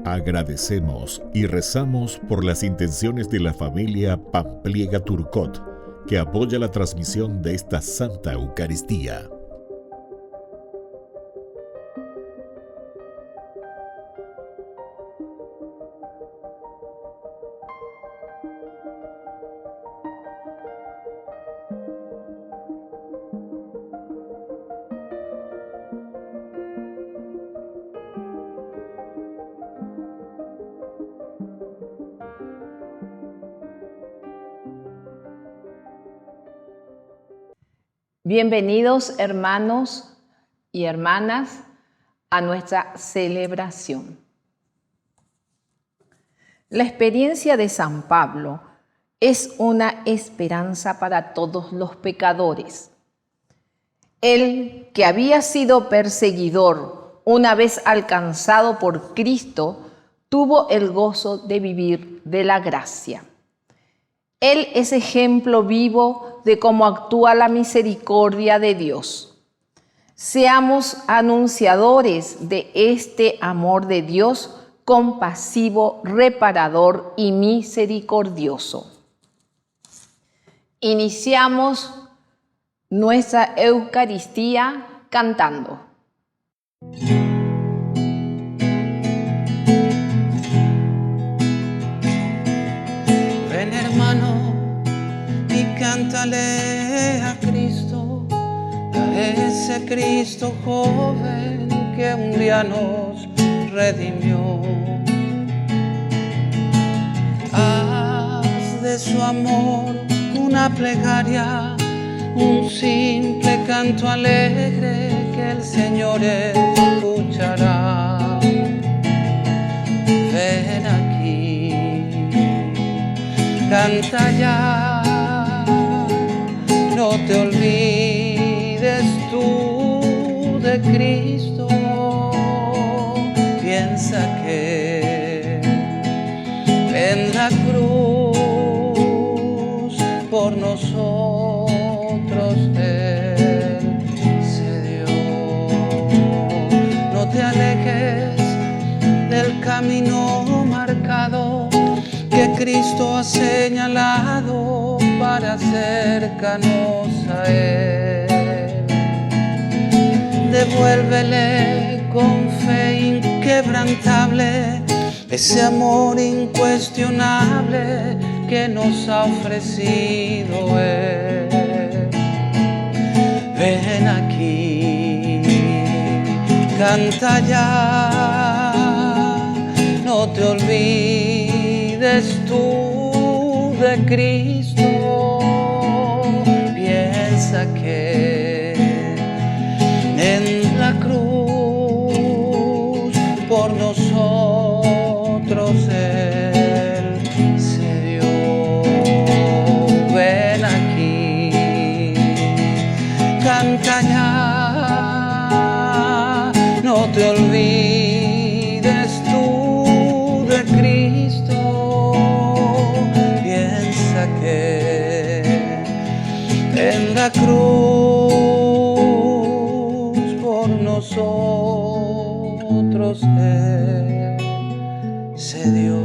Agradecemos y rezamos por las intenciones de la familia Pampliega Turcot, que apoya la transmisión de esta Santa Eucaristía. Bienvenidos, hermanos y hermanas, a nuestra celebración. La experiencia de San Pablo es una esperanza para todos los pecadores. Él, que había sido perseguidor, una vez alcanzado por Cristo, tuvo el gozo de vivir de la gracia. Él es ejemplo vivo de cómo actúa la misericordia de Dios. Seamos anunciadores de este amor de Dios compasivo, reparador y misericordioso. Iniciamos nuestra Eucaristía cantando. Ven, hermano, y cántale a Cristo, a ese Cristo joven que un día nos redimió. Haz de su amor una plegaria, un simple canto alegre que el Señor escuchará. Ven aquí, canta ya, no te olvides tú de Cristo. Piensa que en la cruz por nosotros Él se dio. No te alejes del camino marcado que Cristo ha señalado para acercarnos a Él. Devuélvele con fe inquebrantable ese amor incuestionable que nos ha ofrecido Él. Ven aquí, canta ya, no te olvides tú de Cristo. Piensa que en la cruz por nosotros Él se dio. Ven aquí, canta ya, no te olvides tú de Cristo. Piensa que en la cruz por nosotros Él se dio.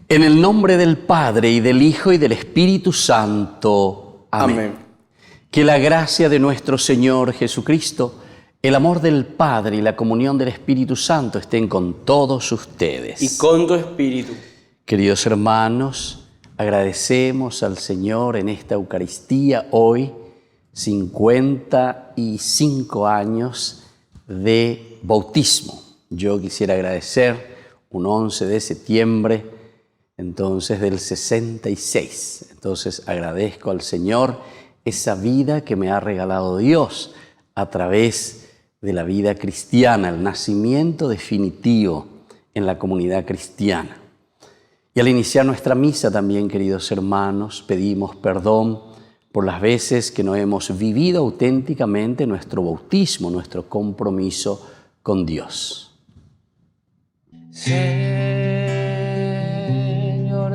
En el nombre del Padre, y del Hijo, y del Espíritu Santo. Amén. Amén. Que la gracia de nuestro Señor Jesucristo, el amor del Padre y la comunión del Espíritu Santo estén con todos ustedes. Y con tu espíritu. Queridos hermanos, agradecemos al Señor en esta Eucaristía hoy 55 años de bautismo. Yo quisiera agradecer un 11 de septiembre entonces del 66. Entonces agradezco al Señor esa vida que me ha regalado Dios a través de la vida cristiana, el nacimiento definitivo en la comunidad cristiana. Y al iniciar nuestra misa también, queridos hermanos, pedimos perdón por las veces que no hemos vivido auténticamente nuestro bautismo, nuestro compromiso con Dios. Señor,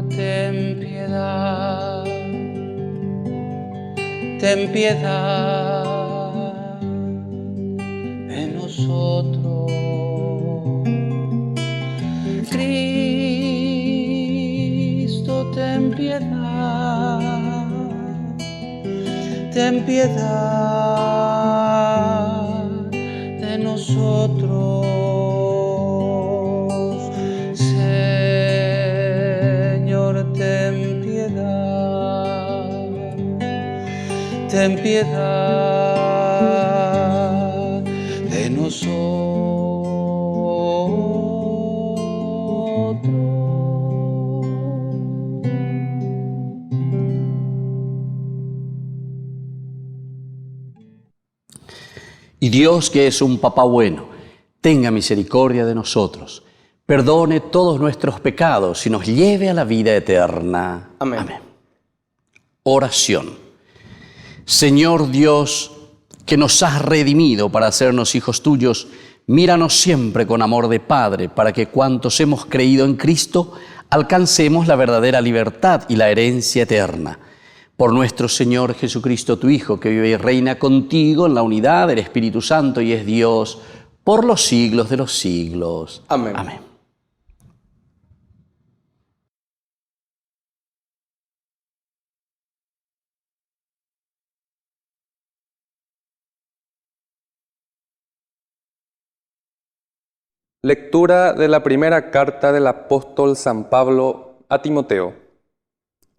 ten piedad, ten piedad de nosotros. Cristo, ten piedad, ten piedad de nosotros. Señor, ten piedad, ten piedad de nosotros. Y Dios, que es un papá bueno, tenga misericordia de nosotros, perdone todos nuestros pecados y nos lleve a la vida eterna. Amén. Amén. Oración. Señor Dios, que nos has redimido para hacernos hijos tuyos, míranos siempre con amor de Padre, para que cuantos hemos creído en Cristo, alcancemos la verdadera libertad y la herencia eterna. Por nuestro Señor Jesucristo, tu Hijo, que vive y reina contigo en la unidad del Espíritu Santo y es Dios por los siglos de los siglos. Amén. Amén. Lectura de la primera carta del apóstol San Pablo a Timoteo.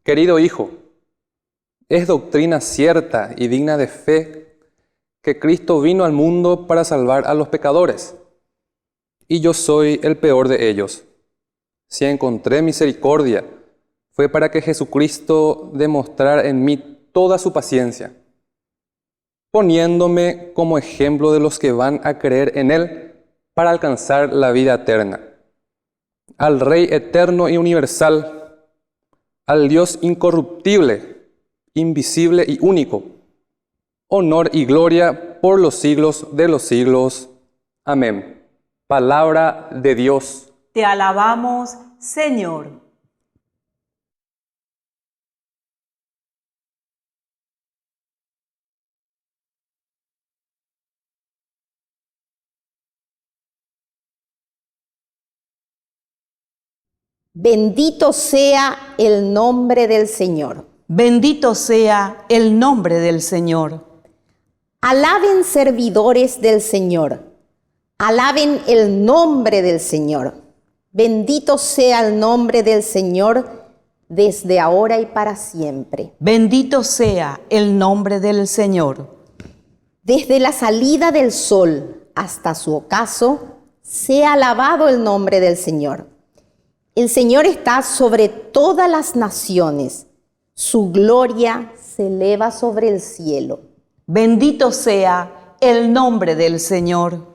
Querido hijo, es doctrina cierta y digna de fe que Cristo vino al mundo para salvar a los pecadores, y yo soy el peor de ellos. Si encontré misericordia, fue para que Jesucristo demostrara en mí toda su paciencia, poniéndome como ejemplo de los que van a creer en Él para alcanzar la vida eterna. Al Rey eterno y universal, al Dios incorruptible, invisible y único, honor y gloria por los siglos de los siglos. Amén. Palabra de Dios. Te alabamos, Señor. Bendito sea el nombre del Señor. Bendito sea el nombre del Señor. Alaben servidores del Señor. Alaben el nombre del Señor. Bendito sea el nombre del Señor desde ahora y para siempre. Bendito sea el nombre del Señor. Desde la salida del sol hasta su ocaso, sea alabado el nombre del Señor. El Señor está sobre todas las naciones. Su gloria se eleva sobre el cielo. Bendito sea el nombre del Señor.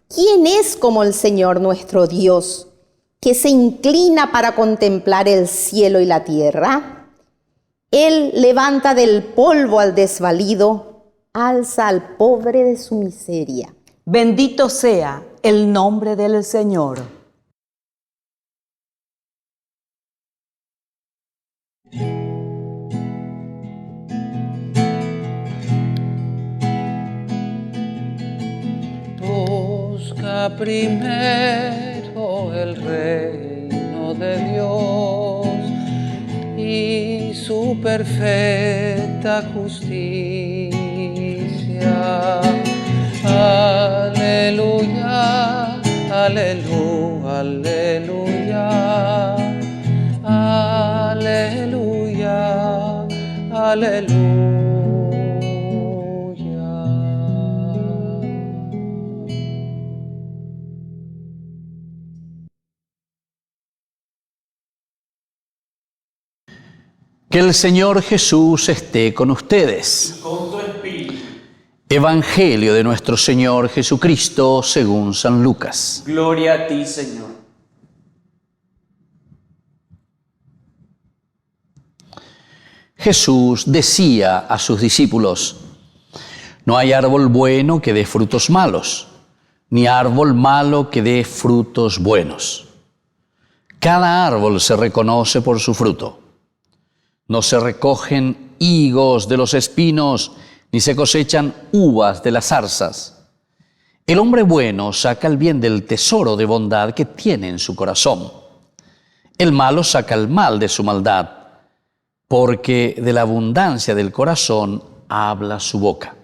¿Quién es como el Señor nuestro Dios, que se inclina para contemplar el cielo y la tierra? Él levanta del polvo al desvalido, alza al pobre de su miseria. Bendito sea el nombre del Señor. Busca primero el reino de Dios y su perfecta justicia. Aleluya, aleluya, aleluya, aleluya, aleluya. Que el Señor Jesús esté con ustedes. Y con tu espíritu. Evangelio de nuestro Señor Jesucristo según San Lucas. Gloria a ti, Señor. Jesús decía a sus discípulos: no hay árbol bueno que dé frutos malos, ni árbol malo que dé frutos buenos. Cada árbol se reconoce por su fruto. No se recogen higos de los espinos, ni se cosechan uvas de las zarzas. El hombre bueno saca el bien del tesoro de bondad que tiene en su corazón. El malo saca el mal de su maldad, porque de la abundancia del corazón habla su boca.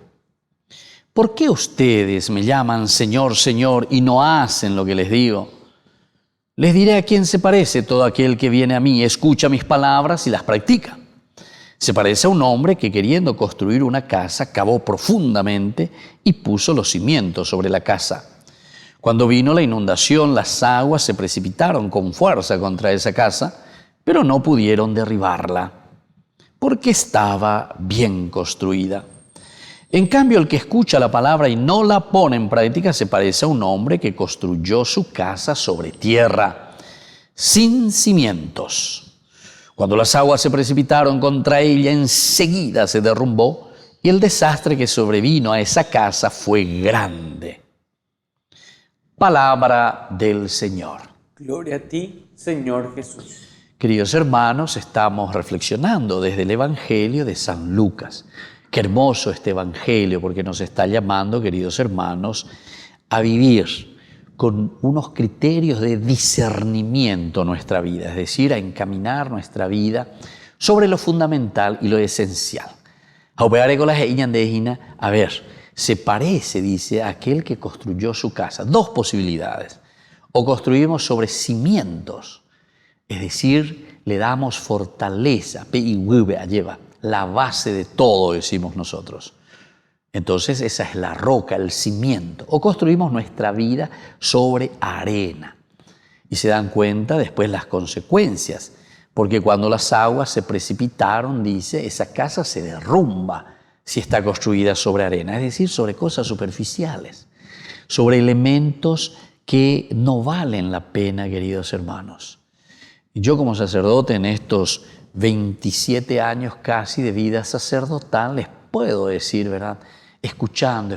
¿Por qué ustedes me llaman Señor, Señor, y no hacen lo que les digo? Les diré a quién se parece todo aquel que viene a mí, escucha mis palabras y las practica. Se parece a un hombre que, queriendo construir una casa, cavó profundamente y puso los cimientos sobre la casa. Cuando vino la inundación, las aguas se precipitaron con fuerza contra esa casa, pero no pudieron derribarla, porque estaba bien construida. En cambio, el que escucha la palabra y no la pone en práctica se parece a un hombre que construyó su casa sobre tierra, sin cimientos. Cuando las aguas se precipitaron contra ella, enseguida se derrumbó, y el desastre que sobrevino a esa casa fue grande. Palabra del Señor. Gloria a ti, Señor Jesús. Queridos hermanos, estamos reflexionando desde el Evangelio de San Lucas. Qué hermoso este Evangelio, porque nos está llamando, queridos hermanos, a vivir con unos criterios de discernimiento nuestra vida, es decir, a encaminar nuestra vida sobre lo fundamental y lo esencial. A ver, se parece, dice, a aquel que construyó su casa. Dos posibilidades. O construimos sobre cimientos, es decir, le damos fortaleza, lleva la base de todo, decimos nosotros. Entonces esa es la roca, el cimiento. O construimos nuestra vida sobre arena. Y se dan cuenta después las consecuencias, porque cuando las aguas se precipitaron, dice, esa casa se derrumba si está construida sobre arena, es decir, sobre cosas superficiales, sobre elementos que no valen la pena, queridos hermanos. Yo como sacerdote en estos 27 años casi de vida sacerdotal, les puedo decir, ¿verdad? Escuchando,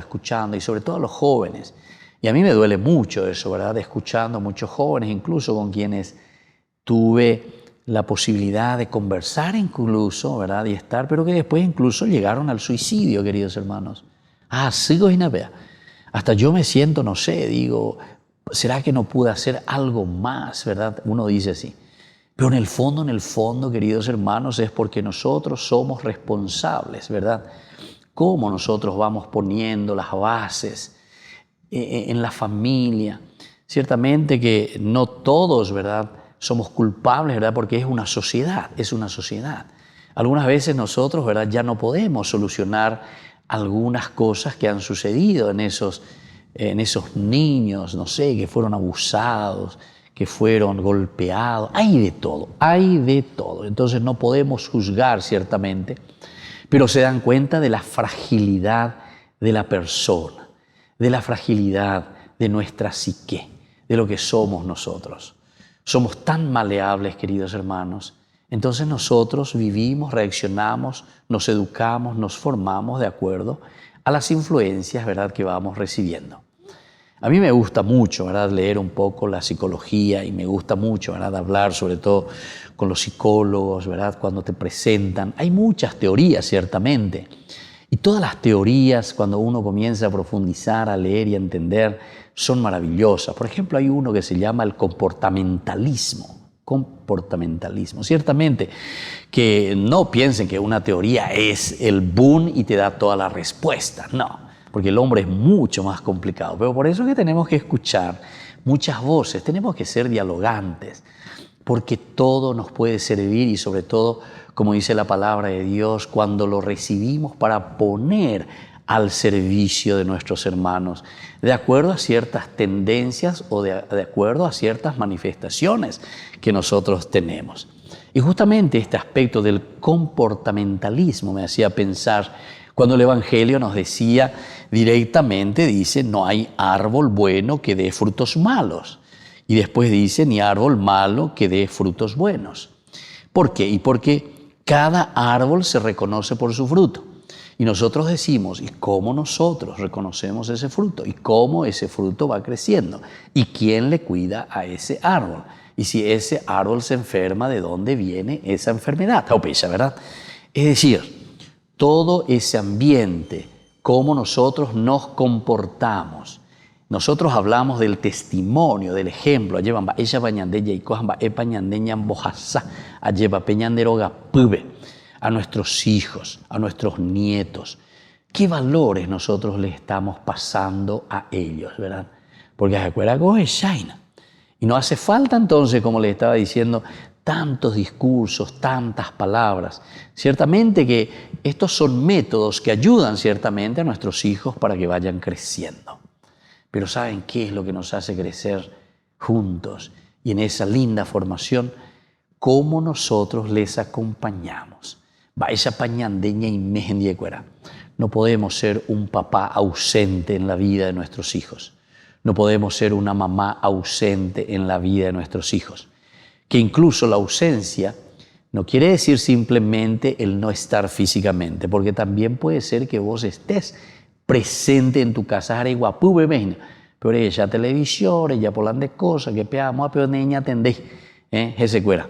y sobre todo a los jóvenes. Y a mí me duele mucho eso, ¿verdad? Escuchando a muchos jóvenes, incluso con quienes tuve la posibilidad de conversar incluso, ¿verdad? Y estar, pero que después incluso llegaron al suicidio, queridos hermanos. Sigo y navea. Hasta yo me siento, no sé, digo, ¿será que no pude hacer algo más, verdad? Uno dice así. Pero en el fondo, queridos hermanos, es porque nosotros somos responsables, ¿verdad? Cómo nosotros vamos poniendo las bases en la familia. Ciertamente que no todos, ¿verdad?, somos culpables, ¿verdad?, porque es una sociedad. Algunas veces nosotros, ¿verdad?, ya no podemos solucionar algunas cosas que han sucedido en esos niños, no sé, que fueron abusados, que fueron golpeados, hay de todo. Entonces no podemos juzgar ciertamente, pero se dan cuenta de la fragilidad de la persona, de la fragilidad de nuestra psique, de lo que somos nosotros. Somos tan maleables, queridos hermanos. Entonces nosotros vivimos, reaccionamos, nos educamos, nos formamos de acuerdo a las influencias, ¿verdad?, que vamos recibiendo. A mí me gusta mucho, ¿verdad?, leer un poco la psicología y me gusta mucho, ¿verdad?, hablar sobre todo con los psicólogos, ¿verdad?, cuando te presentan. Hay muchas teorías, ciertamente, y todas las teorías, cuando uno comienza a profundizar, a leer y a entender, son maravillosas. Por ejemplo, hay uno que se llama el comportamentalismo. Ciertamente, que no piensen que una teoría es el boom y te da toda la respuesta, no. Porque el hombre es mucho más complicado. Pero por eso es que tenemos que escuchar muchas voces, tenemos que ser dialogantes, porque todo nos puede servir y sobre todo, como dice la palabra de Dios, cuando lo recibimos para poner al servicio de nuestros hermanos, de acuerdo a ciertas tendencias o de acuerdo a ciertas manifestaciones que nosotros tenemos. Y justamente este aspecto del comportamentalismo me hacía pensar cuando el Evangelio nos decía directamente, dice, no hay árbol bueno que dé frutos malos. Y después dice, ni árbol malo que dé frutos buenos. ¿Por qué? Y porque Cada árbol se reconoce por su fruto. Y nosotros decimos, ¿y cómo nosotros reconocemos ese fruto? ¿Y cómo ese fruto va creciendo? ¿Y quién le cuida a ese árbol? Y si ese árbol se enferma, ¿de dónde viene esa enfermedad? ¿Verdad? Es decir, todo ese ambiente, cómo nosotros nos comportamos. Nosotros hablamos del testimonio, del ejemplo. A nuestros hijos, a nuestros nietos. ¿Qué valores nosotros le estamos pasando a ellos, verdad? Porque se acuerda que es China. Y no hace falta entonces, como les estaba diciendo, tantos discursos, tantas palabras. Ciertamente que estos son métodos que ayudan ciertamente a nuestros hijos para que vayan creciendo. Pero ¿saben qué es lo que nos hace crecer juntos? Y en esa linda formación, cómo nosotros les acompañamos. No podemos ser un papá ausente en la vida de nuestros hijos. No podemos ser una mamá ausente en la vida de nuestros hijos. Que incluso la ausencia no quiere decir simplemente el no estar físicamente, porque también puede ser que vos estés presente en tu casa, pero ella televisión, ella polan de cosas, que peamos, pero niña atendéis, ese cuera.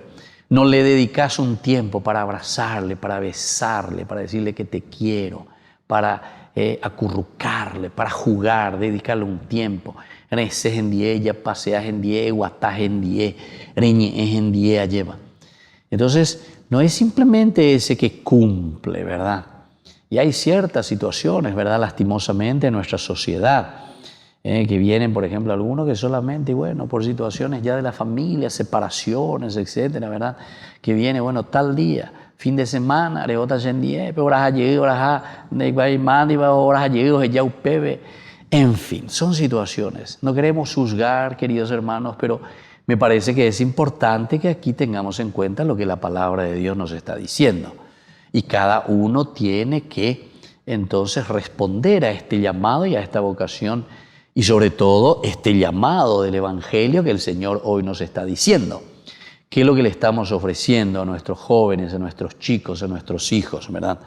No le dedicas un tiempo para abrazarle, para besarle, para decirle que te quiero, para acurrucarle, para jugar, dedicarle un tiempo. Reces en die, ya paseas en die, guatás en die, reñes en die, lleva. Entonces, no es simplemente ese que cumple, ¿verdad? Y hay ciertas situaciones, ¿verdad? Lastimosamente en nuestra sociedad, que vienen, por ejemplo, algunos que solamente, bueno, por situaciones ya de la familia, separaciones, etcétera, ¿verdad? Que viene, bueno, tal día, fin de semana, en fin, son situaciones. No queremos juzgar, queridos hermanos, pero me parece que es importante que aquí tengamos en cuenta lo que la palabra de Dios nos está diciendo. Y cada uno tiene que entonces responder a este llamado y a esta vocación y sobre todo este llamado del Evangelio que el Señor hoy nos está diciendo. ¿Qué es lo que le estamos ofreciendo a nuestros jóvenes, a nuestros chicos, a nuestros hijos, verdad?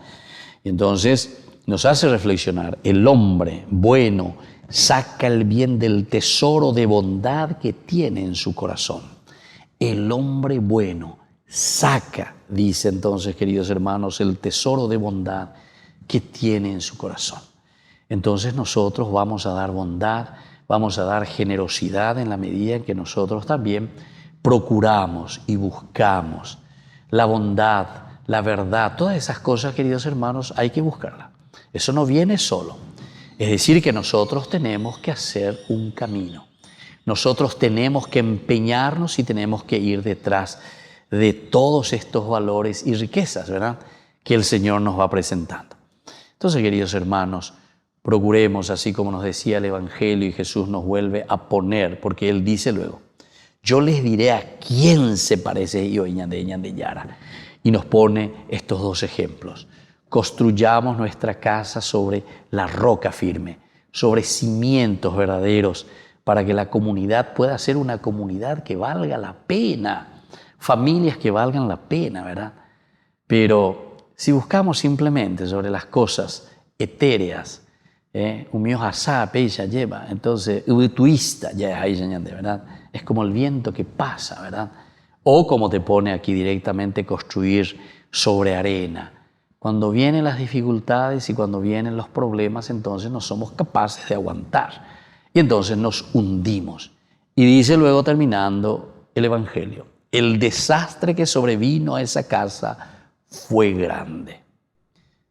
Y entonces nos hace reflexionar. El hombre bueno saca el bien del tesoro de bondad que tiene en su corazón. El hombre bueno saca, dice entonces, queridos hermanos, el tesoro de bondad que tiene en su corazón. Entonces nosotros vamos a dar bondad, vamos a dar generosidad en la medida en que nosotros también procuramos y buscamos la bondad, la verdad, todas esas cosas, queridos hermanos, hay que buscarlas. Eso no viene solo. Es decir, que nosotros tenemos que hacer un camino. Nosotros tenemos que empeñarnos y tenemos que ir detrás de todos estos valores y riquezas, ¿verdad?, que el Señor nos va presentando. Entonces, queridos hermanos, procuremos, así como nos decía el Evangelio y Jesús nos vuelve a poner, porque Él dice luego, yo les diré a quién se parece yo, de Yara. Y nos pone estos dos ejemplos. Construyamos nuestra casa sobre la roca firme, sobre cimientos verdaderos, para que la comunidad pueda ser una comunidad que valga la pena, familias que valgan la pena, ¿verdad? Pero si buscamos simplemente sobre las cosas etéreas, un mío asá, pecha, lleva, entonces, tuista, ya es ahí, ¿verdad? Es como el viento que pasa, ¿verdad? O como te pone aquí directamente, construir sobre arena. Cuando vienen las dificultades y cuando vienen los problemas, entonces no somos capaces de aguantar. Y entonces nos hundimos. Y dice luego, terminando el Evangelio, el desastre que sobrevino a esa casa fue grande.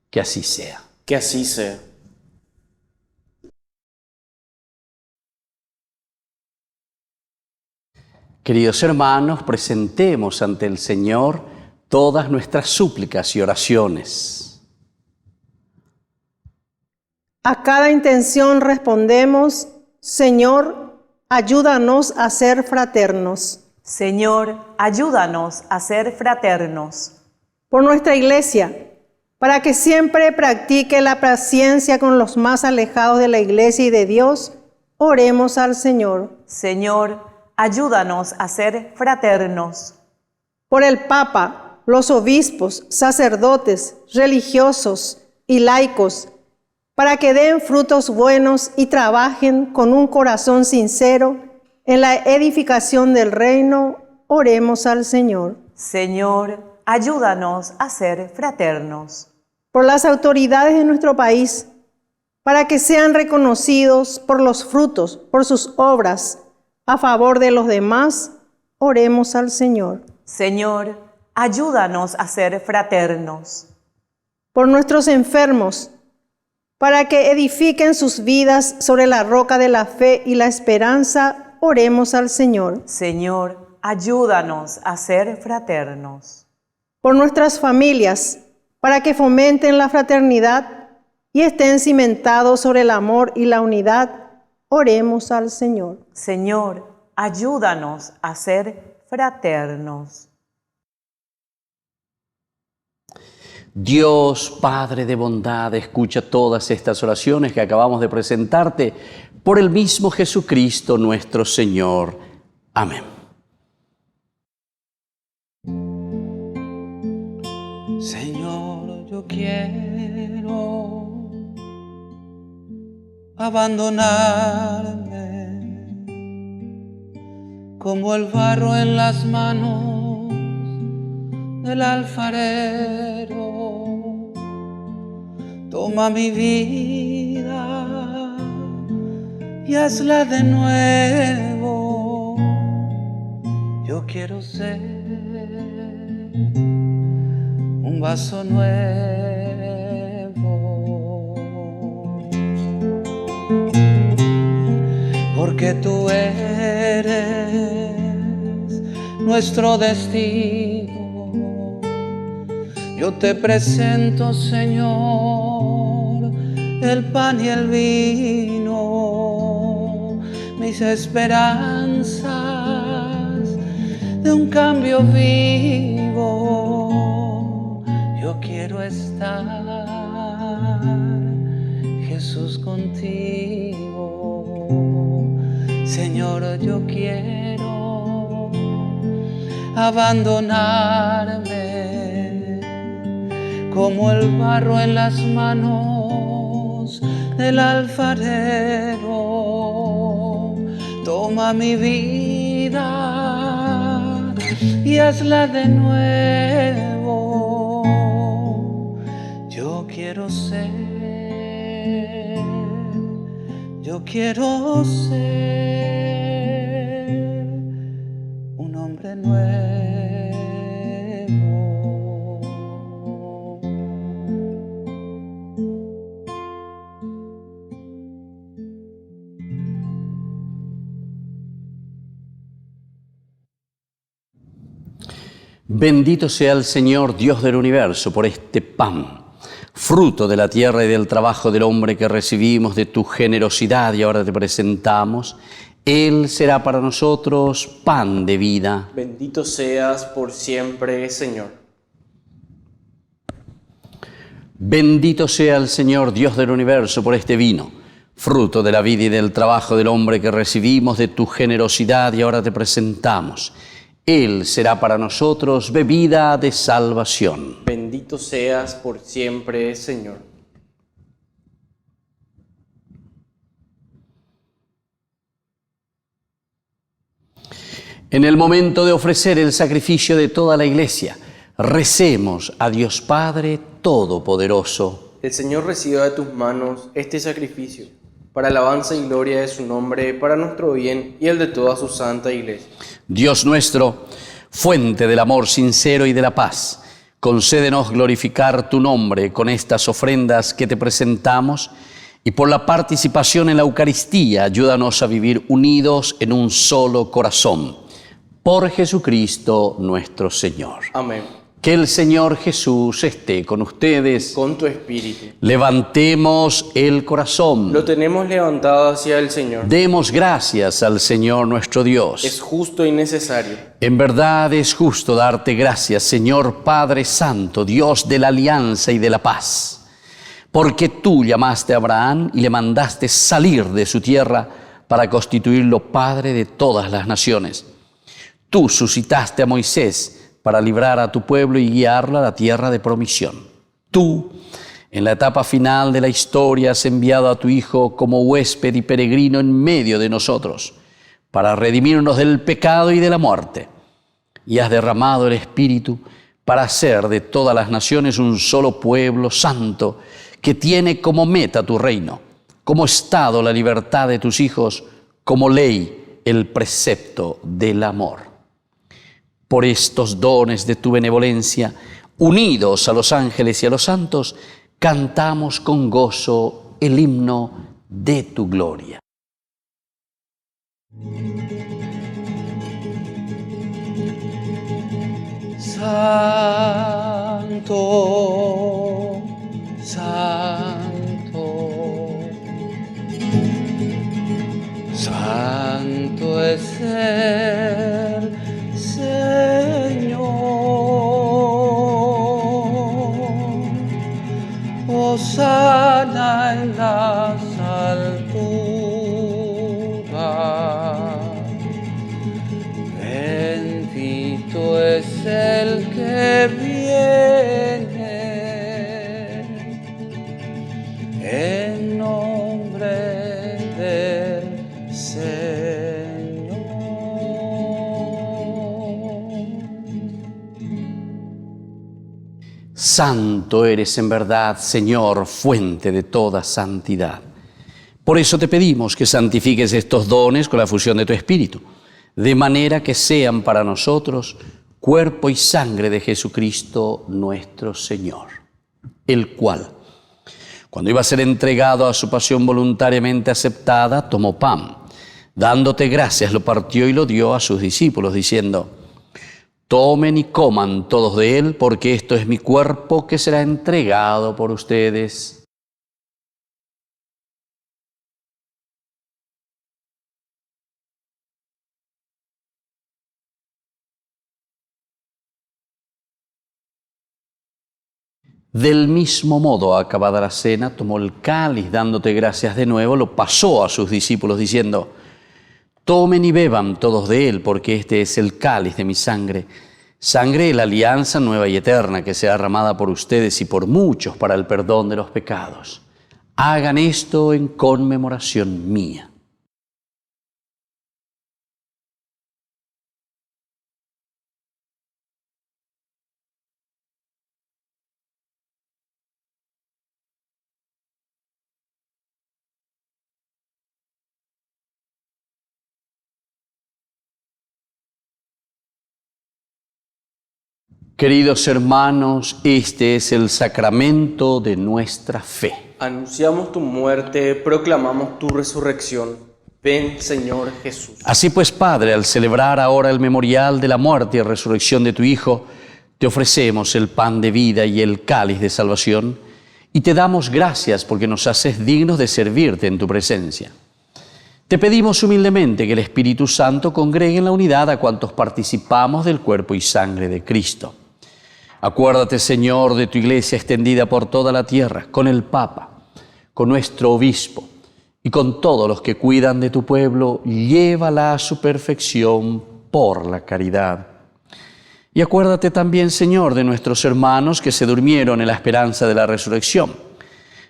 Que así sea. Que así sea. Queridos hermanos, presentemos ante el Señor todas nuestras súplicas y oraciones. A cada intención respondemos, Señor, ayúdanos a ser fraternos. Señor, ayúdanos a ser fraternos. Por nuestra Iglesia, para que siempre practique la paciencia con los más alejados de la Iglesia y de Dios, oremos al Señor. Señor, ayúdanos a ser fraternos. Por el Papa, los obispos, sacerdotes, religiosos y laicos, para que den frutos buenos y trabajen con un corazón sincero en la edificación del reino. Oremos al Señor. Señor, ayúdanos a ser fraternos. Por las autoridades de nuestro país, para que sean reconocidos por los frutos, por sus obras, a favor de los demás. Oremos al Señor. Señor, ayúdanos a ser fraternos. Por nuestros enfermos, para que edifiquen sus vidas sobre la roca de la fe y la esperanza. Oremos al Señor. Señor, ayúdanos a ser fraternos. Por nuestras familias, para que fomenten la fraternidad y estén cimentados sobre el amor y la unidad. Oremos al Señor. Señor, ayúdanos a ser fraternos. Dios, Padre de bondad, escucha todas estas oraciones que acabamos de presentarte por el mismo Jesucristo nuestro Señor. Amén. Señor, yo quiero abandonarme como el barro en las manos del alfarero. Toma mi vida y hazla de nuevo. Yo quiero ser un vaso nuevo, porque tú eres nuestro destino. Yo te presento, Señor, el pan y el vino, mis esperanzas de un cambio vivo. Yo quiero estar, Jesús, contigo. Señor, yo quiero abandonarme como el barro en las manos del alfarero. Toma mi vida y hazla de nuevo. Yo quiero ser un hombre nuevo. Bendito sea el Señor, Dios del universo, por este pan, fruto de la tierra y del trabajo del hombre que recibimos de tu generosidad y ahora te presentamos. Él será para nosotros pan de vida. Bendito seas por siempre, Señor. Bendito sea el Señor, Dios del universo, por este vino, fruto de la vida y del trabajo del hombre que recibimos de tu generosidad y ahora te presentamos. Él será para nosotros bebida de salvación. Bendito seas por siempre, Señor. En el momento de ofrecer el sacrificio de toda la Iglesia, recemos a Dios Padre Todopoderoso. El Señor reciba de tus manos este sacrificio, para alabanza y gloria de su nombre, para nuestro bien y el de toda su santa Iglesia. Dios nuestro, fuente del amor sincero y de la paz, concédenos glorificar tu nombre con estas ofrendas que te presentamos y por la participación en la Eucaristía, ayúdanos a vivir unidos en un solo corazón. Por Jesucristo nuestro Señor. Amén. Que el Señor Jesús esté con ustedes. Con tu espíritu. Levantemos el corazón. Lo tenemos levantado hacia el Señor. Demos gracias al Señor nuestro Dios. Es justo y necesario. En verdad es justo darte gracias, Señor Padre Santo, Dios de la alianza y de la paz. Porque tú llamaste a Abraham y le mandaste salir de su tierra para constituirlo Padre de todas las naciones. Tú suscitaste a Moisés para librar a tu pueblo y guiarlo a la tierra de promisión. Tú, en la etapa final de la historia, has enviado a tu Hijo como huésped y peregrino en medio de nosotros, para redimirnos del pecado y de la muerte. Y has derramado el Espíritu para hacer de todas las naciones un solo pueblo santo, que tiene como meta tu reino, como estado la libertad de tus hijos, como ley el precepto del amor. Por estos dones de tu benevolencia, unidos a los ángeles y a los santos, cantamos con gozo el himno de tu gloria. Santo, santo, santo es el Señor. Hosana en las alturas. Bendito es el que viene en nombre del Señor. Santo eres en verdad, Señor, fuente de toda santidad. Por eso te pedimos que santifiques estos dones con la fusión de tu Espíritu, de manera que sean para nosotros cuerpo y sangre de Jesucristo nuestro Señor, el cual, cuando iba a ser entregado a su pasión voluntariamente aceptada, tomó pan, dándote gracias, lo partió y lo dio a sus discípulos, diciendo: tomen y coman todos de él, porque esto es mi cuerpo que será entregado por ustedes. Del mismo modo, acabada la cena, tomó el cáliz, dándote gracias de nuevo, lo pasó a sus discípulos, diciendo: tomen y beban todos de él, porque este es el cáliz de mi sangre, sangre de la alianza nueva y eterna, que será derramada por ustedes y por muchos para el perdón de los pecados. Hagan esto en conmemoración mía. Queridos hermanos, este es el sacramento de nuestra fe. Anunciamos tu muerte, proclamamos tu resurrección. Ven, Señor Jesús. Así pues, Padre, al celebrar ahora el memorial de la muerte y resurrección de tu Hijo, te ofrecemos el pan de vida y el cáliz de salvación, y te damos gracias porque nos haces dignos de servirte en tu presencia. Te pedimos humildemente que el Espíritu Santo congregue en la unidad a cuantos participamos del cuerpo y sangre de Cristo. Acuérdate, Señor, de tu Iglesia extendida por toda la tierra, con el Papa, con nuestro Obispo y con todos los que cuidan de tu pueblo. Llévala a su perfección por la caridad. Y acuérdate también, Señor, de nuestros hermanos que se durmieron en la esperanza de la resurrección.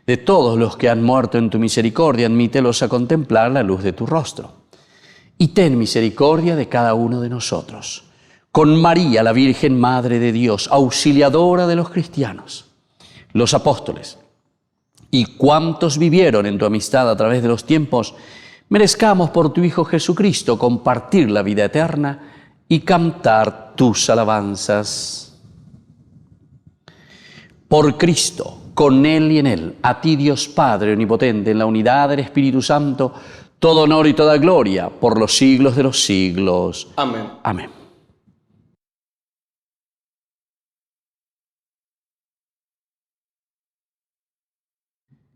De todos los que han muerto en tu misericordia, admítelos a contemplar la luz de tu rostro. Y ten misericordia de cada uno de nosotros. Con María, la Virgen Madre de Dios, auxiliadora de los cristianos, los apóstoles y cuantos vivieron en tu amistad a través de los tiempos, merezcamos por tu Hijo Jesucristo compartir la vida eterna y cantar tus alabanzas. Por Cristo, con Él y en Él, a ti Dios Padre Omnipotente, en la unidad del Espíritu Santo, todo honor y toda gloria por los siglos de los siglos. Amén. Amén.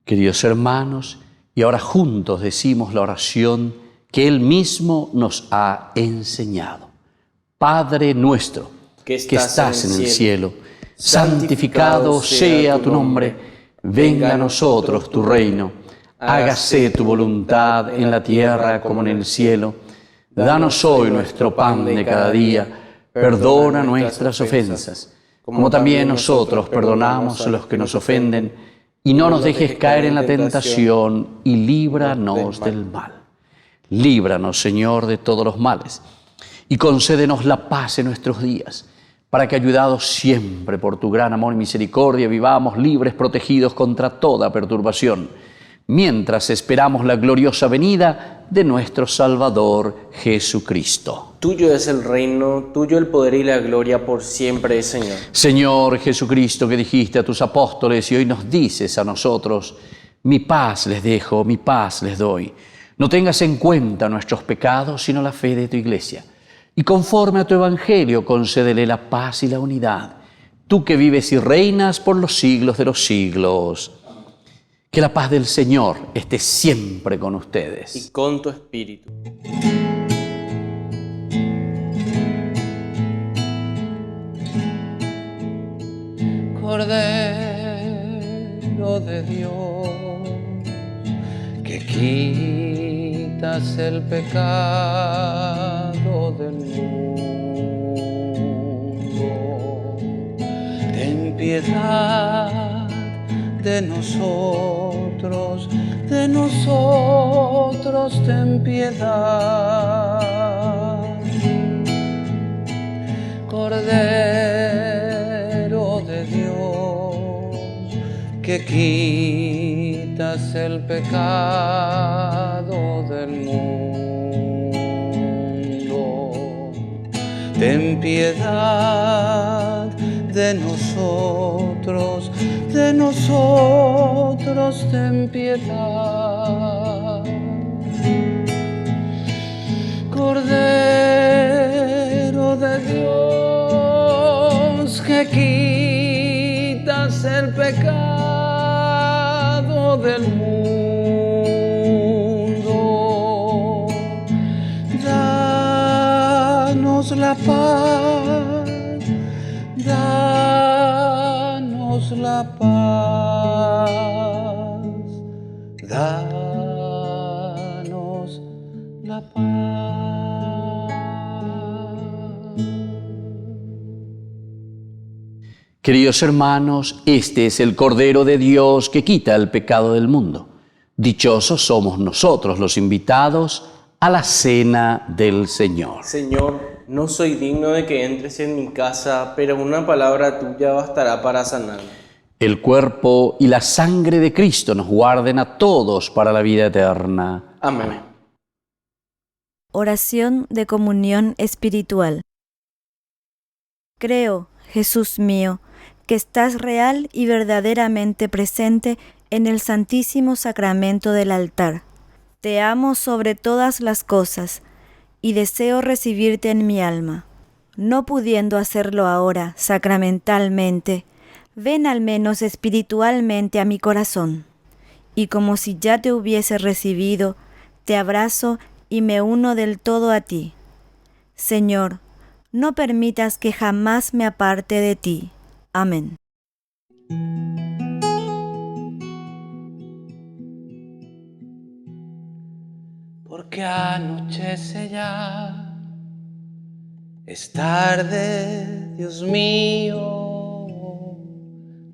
Queridos hermanos, y ahora juntos decimos la oración que Él mismo nos ha enseñado. Padre nuestro, que estás en el cielo, santificado sea tu nombre, venga a nosotros tu reino, hágase tu voluntad en la tierra como en el cielo. Danos hoy nuestro pan de cada día, perdona nuestras ofensas, como también nosotros perdonamos a los que nos ofenden, y no nos dejes caer en la tentación, y líbranos del mal. Líbranos, Señor, de todos los males, y concédenos la paz en nuestros días, para que, ayudados siempre por tu gran amor y misericordia, vivamos libres, protegidos contra toda perturbación, mientras esperamos la gloriosa venida de nuestro Salvador Jesucristo. Tuyo es el reino, tuyo el poder y la gloria por siempre, Señor. Señor Jesucristo, que dijiste a tus apóstoles y hoy nos dices a nosotros: mi paz les dejo, mi paz les doy. No tengas en cuenta nuestros pecados, sino la fe de tu Iglesia. Y conforme a tu Evangelio, concédele la paz y la unidad. Tú que vives y reinas por los siglos de los siglos. Que la paz del Señor esté siempre con ustedes. Y con tu espíritu. Cordero de Dios, que quitas el pecado del mundo, ten piedad de nosotros, ten piedad. Cordero de Dios, que quitas el pecado del mundo, ten piedad de nosotros, ten piedad. Cordero de Dios, que quitas el pecado del mundo, danos la paz, danos la paz, danos la paz. Queridos hermanos, este es el Cordero de Dios que quita el pecado del mundo. Dichosos somos nosotros los invitados a la cena del Señor. Señor, no soy digno de que entres en mi casa, pero una palabra tuya bastará para sanarme. El cuerpo y la sangre de Cristo nos guarden a todos para la vida eterna. Amén. Oración de comunión espiritual. Creo, Jesús mío, que estás real y verdaderamente presente en el Santísimo Sacramento del altar. Te amo sobre todas las cosas y deseo recibirte en mi alma. No pudiendo hacerlo ahora sacramentalmente, ven al menos espiritualmente a mi corazón, y como si ya te hubiese recibido, te abrazo y me uno del todo a ti. Señor, no permitas que jamás me aparte de ti. Amén. Porque anochece ya, es tarde, Dios mío,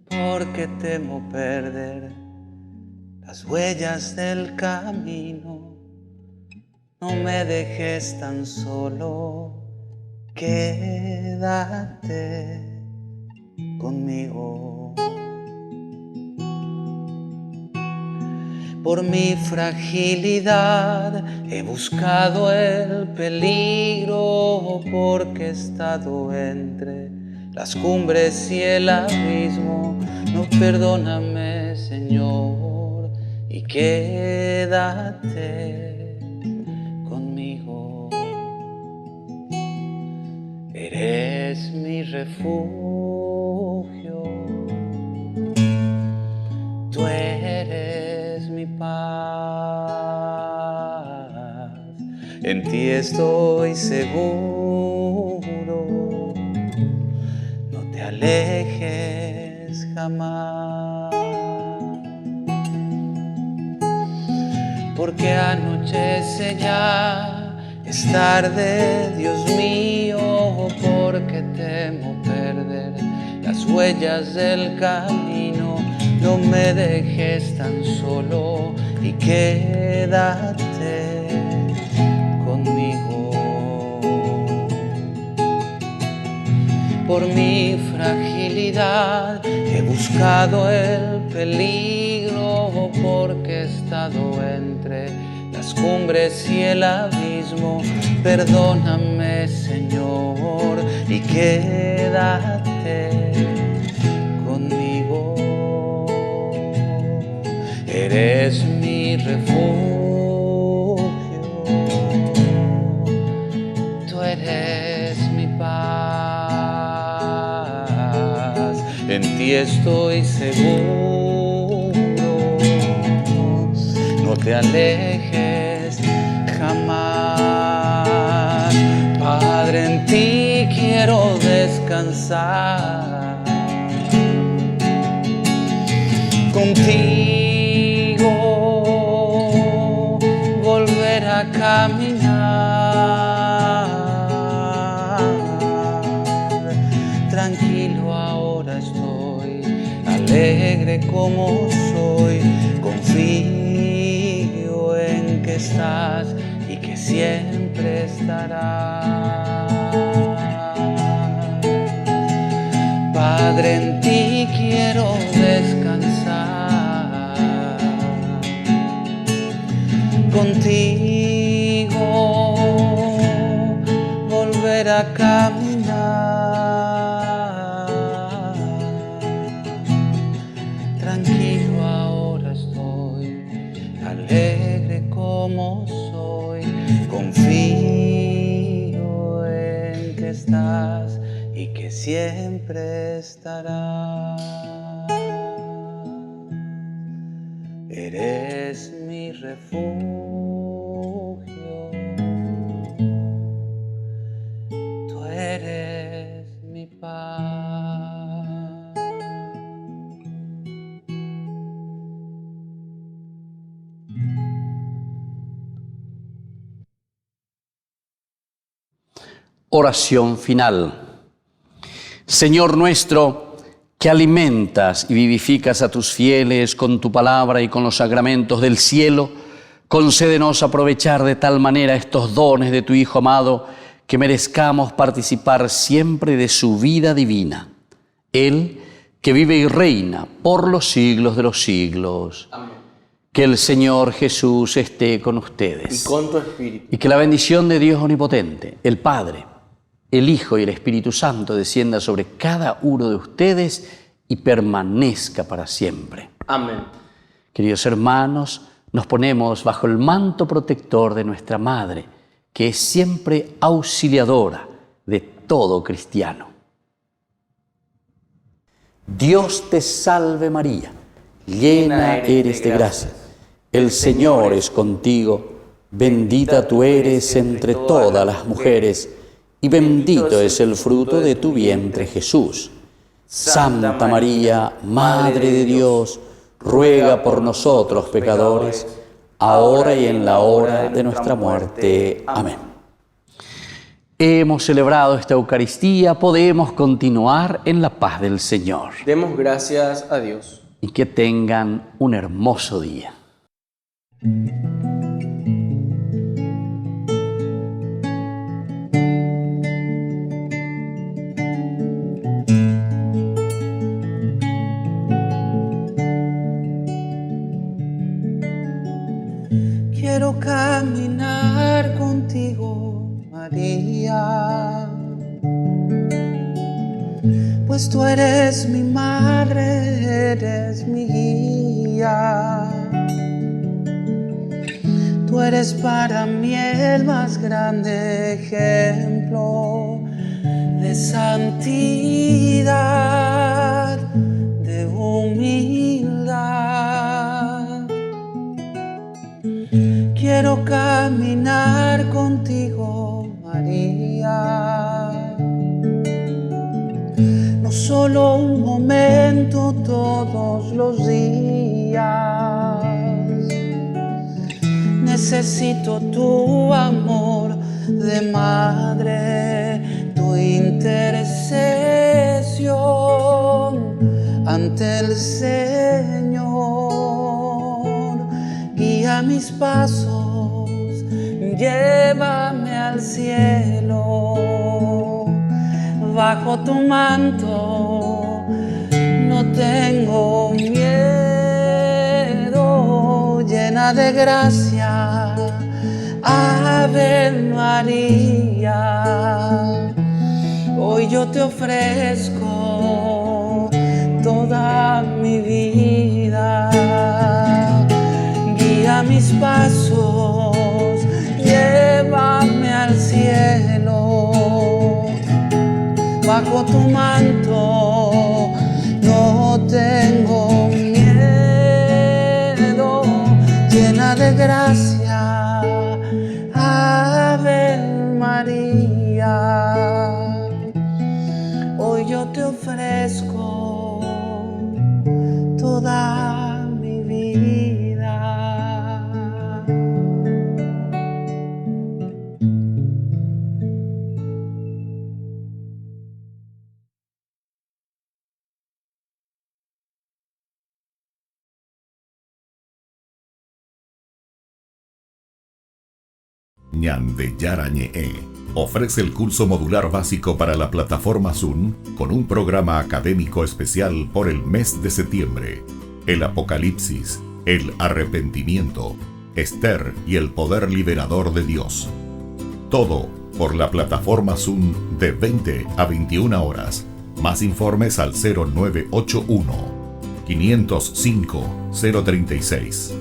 porque temo perder las huellas del camino. No me dejes tan solo, quédate conmigo. Por mi fragilidad he buscado el peligro, porque he estado entre las cumbres y el abismo. No, perdóname, Señor, y quédate conmigo. Eres mi refugio, tú eres mi paz, en ti estoy seguro, no te alejes jamás. Porque anochece ya, es tarde, Dios mío, porque temo perder las huellas del camino. No me dejes tan solo y quédate conmigo. Por mi fragilidad he buscado el peligro, porque he estado entre las cumbres y el abismo. Perdóname, Señor, y quédate conmigo. Eres mi refugio, tú eres mi paz, en ti estoy seguro. No te alejes jamás, Padre, en ti quiero descansar. Contigo volver a caminar. Tranquilo ahora estoy, alegre como soy. Confío en que estás y que siempre estarás. Padre, en ti quiero descansar. Contigo volver a caminar. Tranquilo ahora estoy, alegre como soy. Confío en que estás y que siempre estarás. Eres mi refugio, tú eres mi paz. Oración final. Señor nuestro, que alimentas y vivificas a tus fieles con tu palabra y con los sacramentos del cielo, concédenos aprovechar de tal manera estos dones de tu Hijo amado, que merezcamos participar siempre de su vida divina. Él, que vive y reina por los siglos de los siglos. Amén. Que el Señor Jesús esté con ustedes. Y con tu espíritu. Y que la bendición de Dios Omnipotente, el Padre, el Hijo y el Espíritu Santo descienda sobre cada uno de ustedes y permanezca para siempre. Amén. Queridos hermanos, nos ponemos bajo el manto protector de nuestra Madre, que es siempre auxiliadora de todo cristiano. Dios te salve María, llena eres de gracia. El Señor es contigo, bendita tú eres entre todas las mujeres, y bendito es el fruto de tu vientre, Jesús. Santa María, Madre de Dios, ruega por nosotros pecadores, ahora y en la hora de nuestra muerte. Amén. Hemos celebrado esta Eucaristía, podemos continuar en la paz del Señor. Demos gracias a Dios. Y que tengan un hermoso día. Quiero caminar contigo, María, pues tú eres mi madre, eres mi guía. Tú eres para mí el más grande ejemplo de santidad, de humildad. Quiero caminar contigo, María, no solo un momento, todos los días. Necesito tu amor de madre, tu intercesión ante el Señor. Guía mis pasos, llévame al cielo. Bajo tu manto no tengo miedo, llena de gracia, Ave María. Hoy yo te ofrezco toda mi vida. Guía mis pasos, llévame al cielo. Bajo tu manto no tengo miedo, llena de gracia, Ave María. Hoy yo te ofrezco toda mi vida. Ñande Yarañe ofrece el curso modular básico para la plataforma Zoom con un programa académico especial por el mes de septiembre. El Apocalipsis, el arrepentimiento, Esther y el poder liberador de Dios. Todo por la plataforma Zoom de 20 a 21 horas. Más informes al 0981 505 036.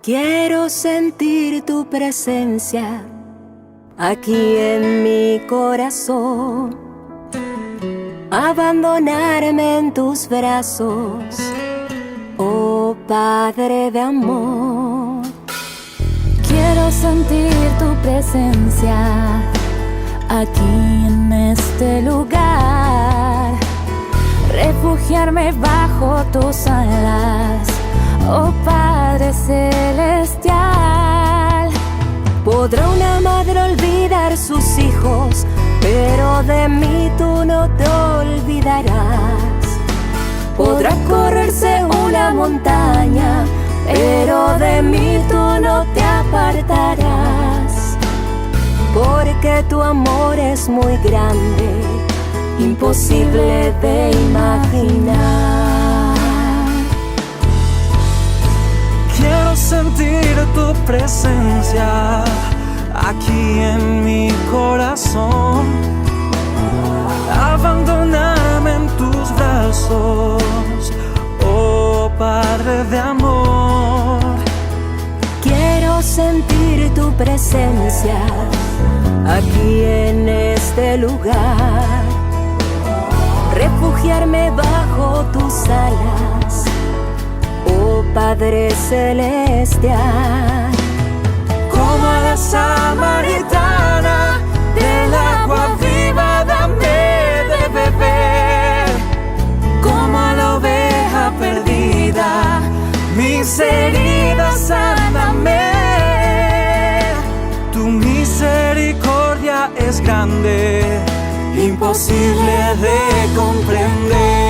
Quiero sentir tu presencia aquí en mi corazón, abandonarme en tus brazos, oh Padre de amor. Quiero sentir tu presencia aquí en este lugar, refugiarme bajo tus alas, oh Padre celestial. Podrá una madre olvidar sus hijos, pero de mí tú no te olvidarás. Podrá correrse una montaña, pero de mí tú no te apartarás. Porque tu amor es muy grande, imposible de imaginar. Quiero sentir tu presencia aquí en mi corazón, abandonarme en tus brazos, oh Padre de amor. Quiero sentir tu presencia aquí en este lugar, refugiarme bajo tus alas, oh Padre celestial. Como a la samaritana, del agua viva dame de beber. Como a la oveja perdida, mis heridas sáname. Tu misericordia es grande, imposible de comprender.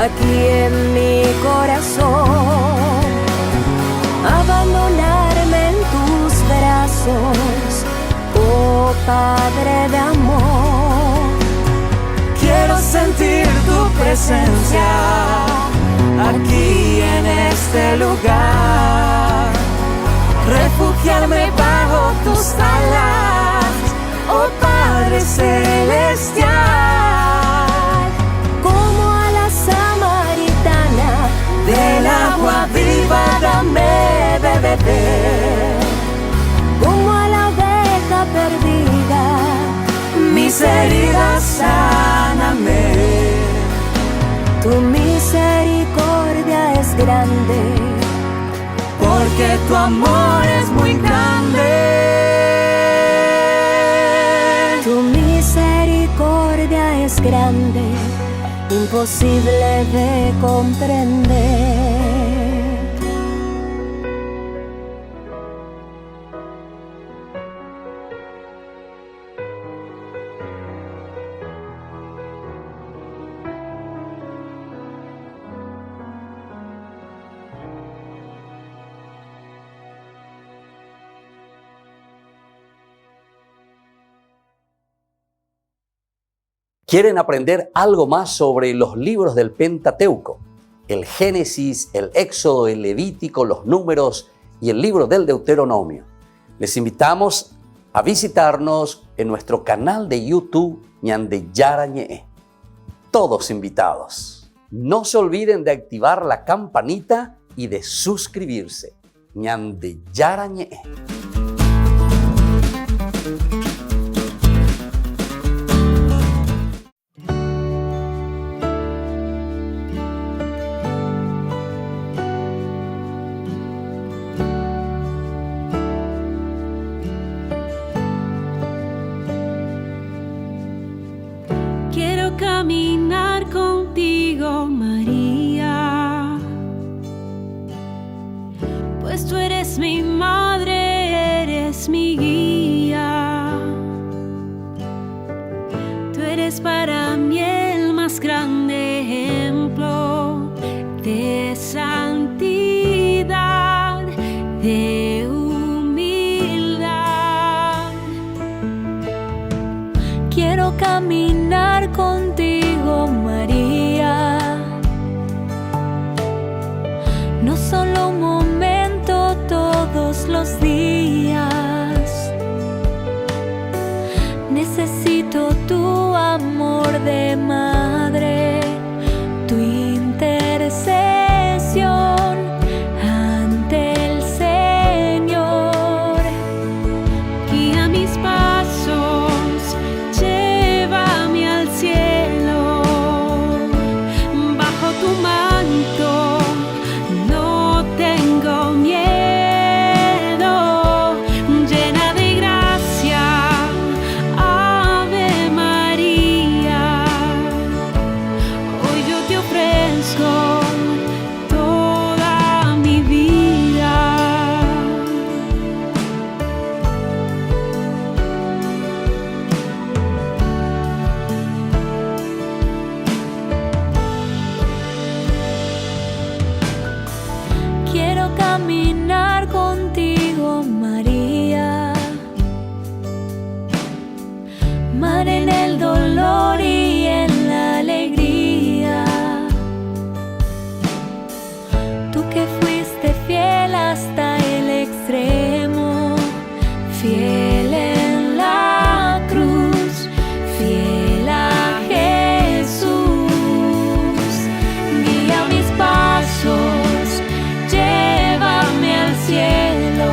Aquí en mi corazón, abandonarme en tus brazos, oh Padre de amor. Quiero sentir tu presencia aquí en este lugar, refugiarme bajo tus alas, oh Padre celestial. Del agua viva mis heridas sáname. Tu misericordia es grande, porque tu amor es muy grande. Tu misericordia es grande, imposible de comprender. ¿Quieren aprender algo más sobre los libros del Pentateuco? El Génesis, el Éxodo, el Levítico, los Números y el libro del Deuteronomio. Les invitamos a visitarnos en nuestro canal de YouTube Ñande Yarañe. Todos invitados. No se olviden de activar la campanita y de suscribirse. Ñande Yarañe. Caminar contigo, María, pues tú eres mi madre, eres mi guía. Tú eres para mí el más grande ejemplo de santidad, de humildad. Quiero caminar contigo, María, no solo un momento, todos los días. Necesito tu amor de madre, tu intercesión ante el Señor. Guía mis pasos, llévame al cielo, bajo tu manto no tengo miedo, llena de gracia, Ave María. Hoy yo te ofrezco toda mi vida. Quiero caminar contigo, María, mar en el dolor y en la alegría. Tú que fuiste fiel hasta el extremo, fiel en la cruz, fiel a Jesús. Guía mis pasos, llévame al cielo,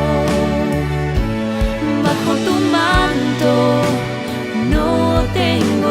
bajo tu manto no tengo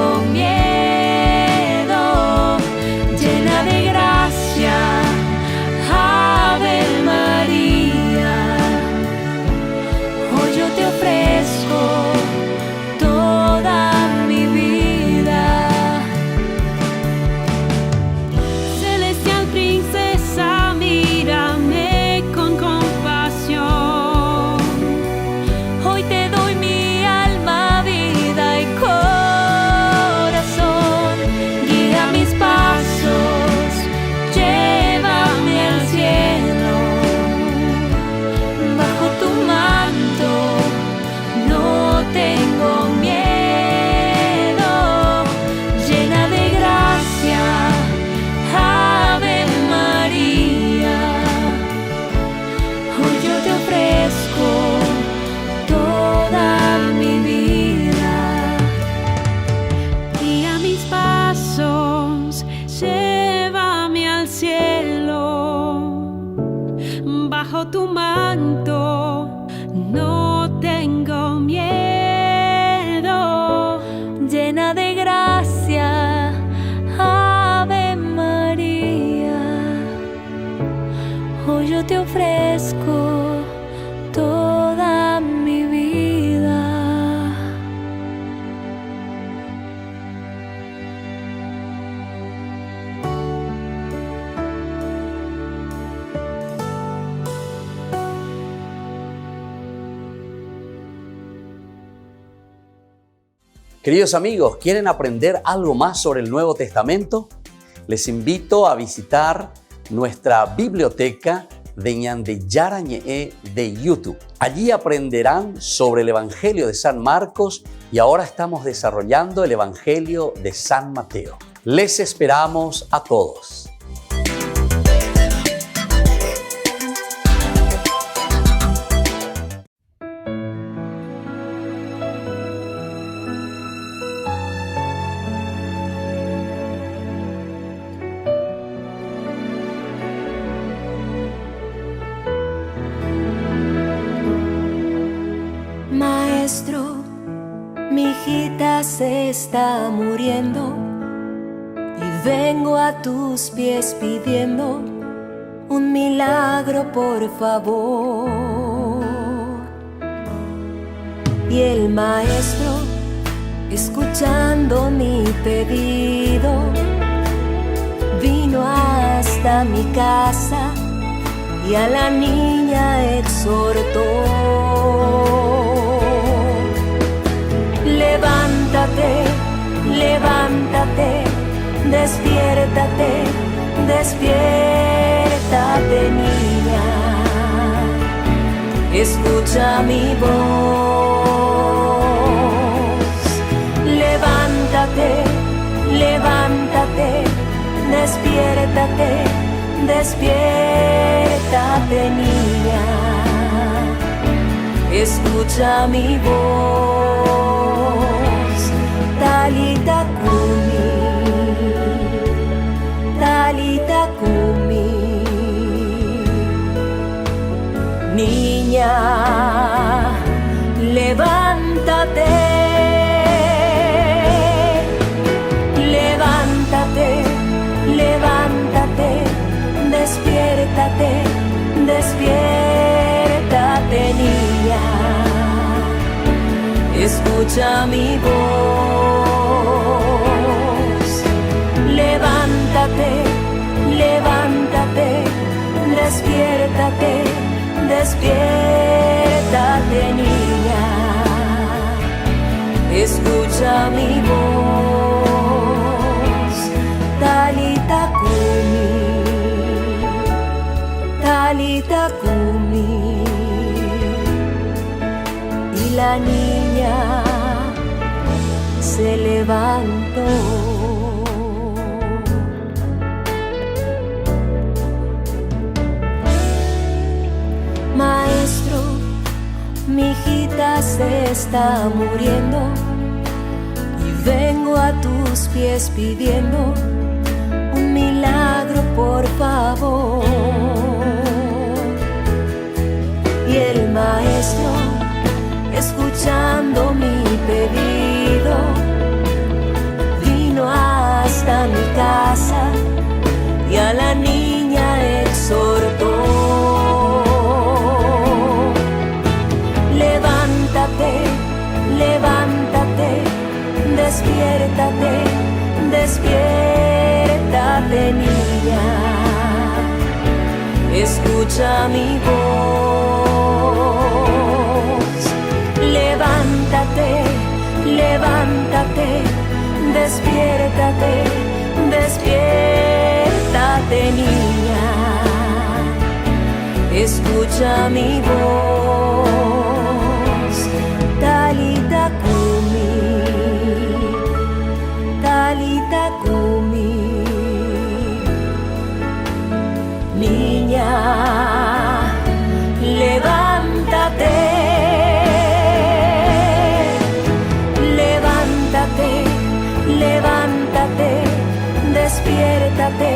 llena de gracia, Ave María. Hoy yo te ofrezco toda mi vida. Queridos amigos, ¿quieren aprender algo más sobre el Nuevo Testamento? Les invito a visitar nuestra biblioteca de Ñande Yarañe de YouTube. Allí aprenderán sobre el Evangelio de San Marcos y ahora estamos desarrollando el Evangelio de San Mateo. Les esperamos a todos. Maestro, mi hijita se está muriendo y vengo a tus pies pidiendo un milagro, por favor. Y el maestro, escuchando mi pedido, vino hasta mi casa y a la niña exhortó. Levántate, levántate, despiértate, despiértate, niña. Escucha mi voz. Levántate, levántate, despiértate, despiértate, niña. Escucha mi voz. Talita Kumi, Talita Kumi. Niña, levántate, levántate, levántate, despiértate, despiértate, niña. Escucha mi voz. Levántate, levántate, despiértate, despiértate, niña. Escucha mi voz. Talita Kumi, Talita Kumi. Y la niña se levantó. Maestro, mi hijita se está muriendo y vengo a tus pies pidiendo un milagro, por favor. Y el maestro, escuchando mi pedido, vino hasta mi casa y a la niña exhortó. Levántate, levántate, despiértate, despiértate, niña. Escucha mi voz. Levántate, levántate, despiértate, despiértate, niña. Escucha mi voz. Talita Kumi, Talita Kumi. Niña, levántate, levántate, levántate, despiértate,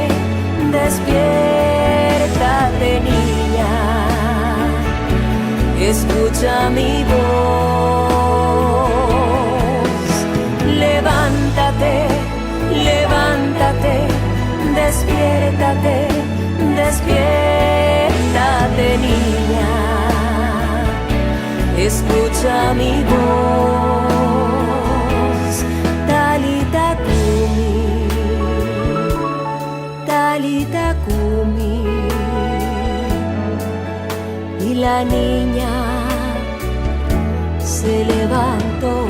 despiértate, niña. Escucha mi voz. Levántate, despiértate, despiértate, niña, escucha mi voz. Talita Kumi, Talita Kumi. Y la niña se levantó.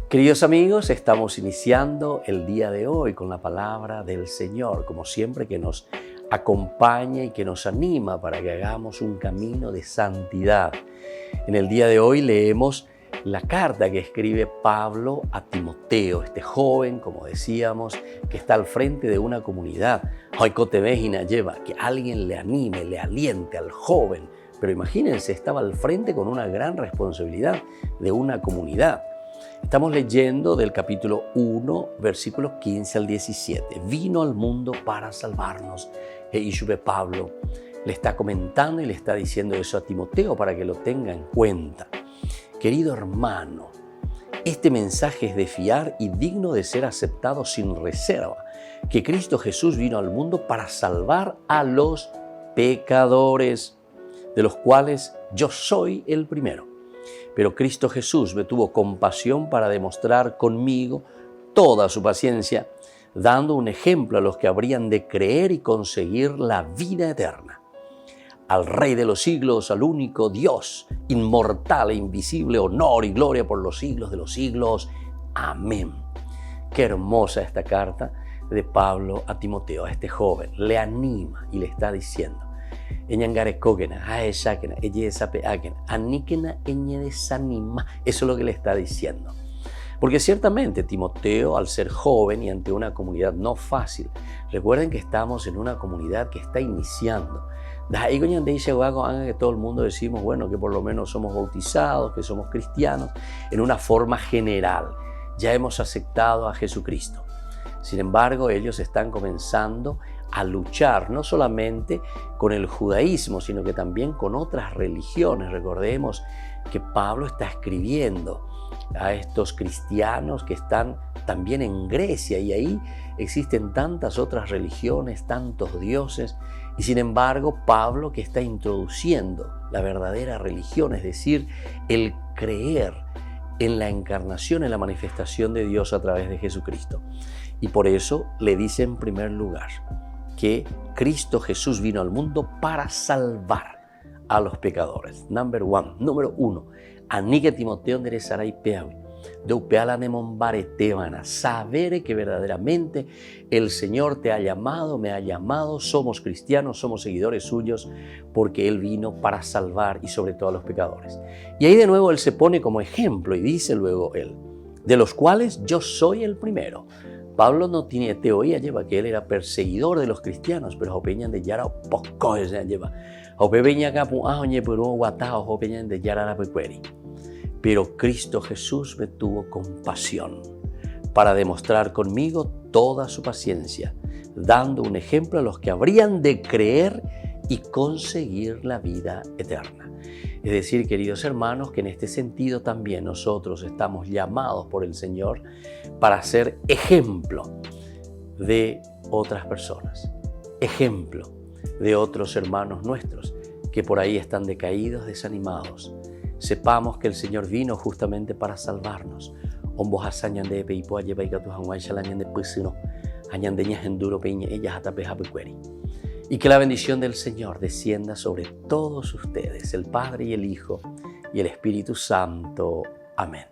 Queridos amigos, estamos iniciando el día de hoy con la palabra del Señor, como siempre, que nos acompaña y que nos anima para que hagamos un camino de santidad. En el día de hoy leemos la carta que escribe Pablo a Timoteo, este joven, como decíamos, que está al frente de una comunidad. Lleva que alguien le anime, le aliente al joven. Pero imagínense, estaba al frente con una gran responsabilidad de una comunidad. Estamos leyendo del capítulo 1, versículos 15 al 17. Vino al mundo para salvarnos. Y Pablo le está comentando y le está diciendo eso a Timoteo para que lo tenga en cuenta. Querido hermano, este mensaje es de fiar y digno de ser aceptado sin reserva, que Cristo Jesús vino al mundo para salvar a los pecadores, de los cuales yo soy el primero. Pero Cristo Jesús me tuvo compasión para demostrar conmigo toda su paciencia, dando un ejemplo a los que habrían de creer y conseguir la vida eterna. Al Rey de los siglos, al único Dios, inmortal e invisible, honor y gloria por los siglos de los siglos. Amén. Qué hermosa esta carta de Pablo a Timoteo, a este joven. Le anima y le está diciendo: eso es lo que le está diciendo. Porque ciertamente Timoteo, al ser joven y ante una comunidad no fácil, recuerden que estamos en una comunidad que está iniciando. Que todo el mundo decimos, bueno, que por lo menos somos bautizados, que somos cristianos, en una forma general. Ya hemos aceptado a Jesucristo. Sin embargo, ellos están comenzando a luchar no solamente con el judaísmo, sino que también con otras religiones. Recordemos que Pablo está escribiendo a estos cristianos que están también en Grecia, y ahí existen tantas otras religiones, tantos dioses, y sin embargo Pablo, que está introduciendo la verdadera religión, es decir, el creer en la encarnación, en la manifestación de Dios a través de Jesucristo. Y por eso le dice en primer lugar que Cristo Jesús vino al mundo para salvar a los pecadores. Número uno, Anique Timoteo enderezarai peawi. Deupeala nemombaretevana. Saber que verdaderamente el Señor te ha llamado, me ha llamado, somos cristianos, somos seguidores suyos, porque Él vino para salvar y sobre todo a los pecadores. Y ahí de nuevo Él se pone como ejemplo y dice luego Él, de los cuales yo soy el primero. Pablo no tiene teoría, lleva que él era perseguidor de los cristianos, pero opeñan de yara poco lleva. Pero Cristo Jesús me tuvo compasión para demostrar conmigo toda su paciencia, dando un ejemplo a los que habrían de creer y conseguir la vida eterna. Es decir, queridos hermanos, que en este sentido también nosotros estamos llamados por el Señor para ser ejemplo de otras personas, ejemplo de otros hermanos nuestros que por ahí están decaídos, desanimados. Sepamos que el Señor vino justamente para salvarnos. Y que la bendición del Señor descienda sobre todos ustedes, el Padre y el Hijo y el Espíritu Santo. Amén.